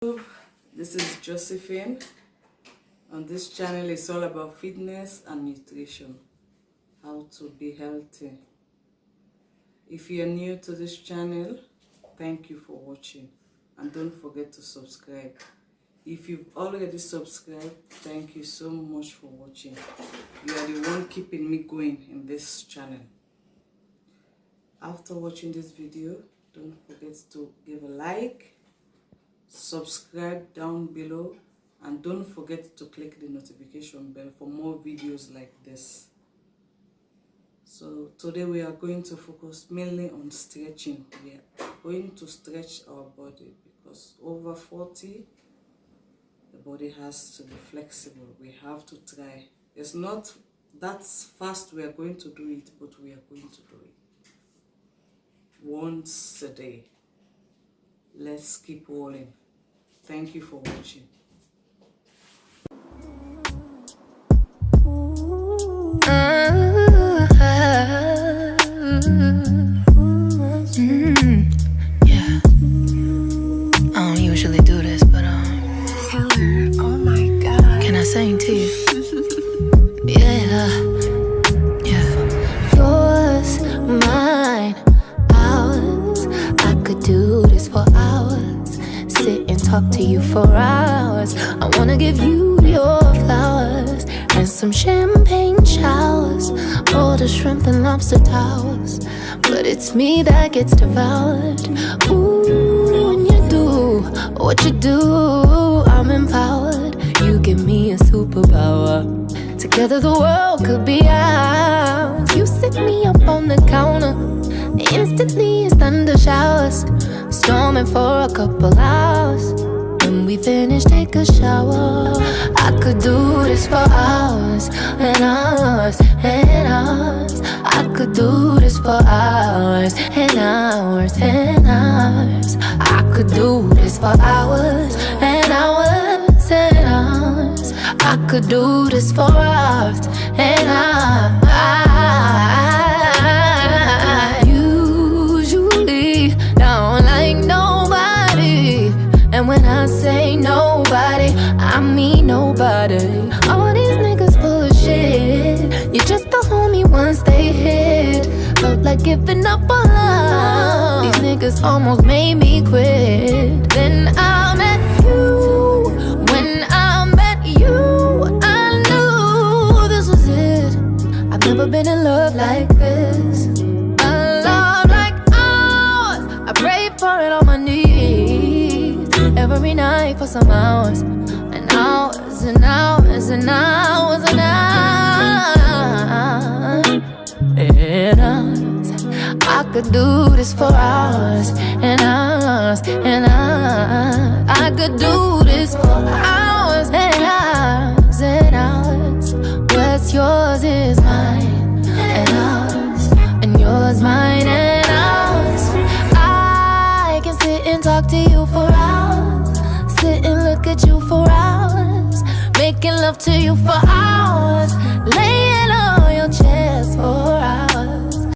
This is Josephine. On this channel it's all about fitness and nutrition, how to be healthy. If you are new to this channel, thank you for watching and don't forget to subscribe. If you've already subscribed, thank you so much for watching. You are the one keeping me going in this channel. After watching this video, don't forget to give a like, subscribe down below, and don't forget to click the notification bell for more videos like this. So today we are going to focus mainly on stretching. We are going to stretch our body because over 40 the body has to be flexible. We have to try. It's not that fast we are going to do it, but we are going to do it once a day. Let's keep rolling. Thank you for watching. Yeah. I don't usually do this, but Killer, oh my god. can I sing to you? Yeah. Yours, mine, ours. I could do this for hours. Sit and talk to you for hours. I wanna give you your flowers and some champagne showers, all the shrimp and lobster towers. But it's me that gets devoured. Ooh, when you do what you do, I'm empowered. You give me a superpower. Together the world could be ours. You sit me up on the counter. Instantly it's thunder showers, storming for a couple hours. When we finish, take a shower. I could do this for hours and hours and hours. I could do this for hours and hours and hours. I could do this for hours and hours and hours. I could do this for hours and hours. Usually don't like nobody, and when I say nobody, I mean nobody. All these niggas full of shit. You're just a homie once they hit. Felt like giving up on love. These niggas almost made me quit. Then I met you. When I met you, I knew this was it. I've never been in love like this. A love like ours. I pray for it on my knees every night for some hours and hours and hours and hours and hours and hours. I could do this for hours and hours and hours. I could do this for hours and hours and hours. What's yours is mine and ours, and yours mine and ours. I can sit and talk to you for hours, sit and look at you for hours, making love to you for hours, laying on your chest for hours.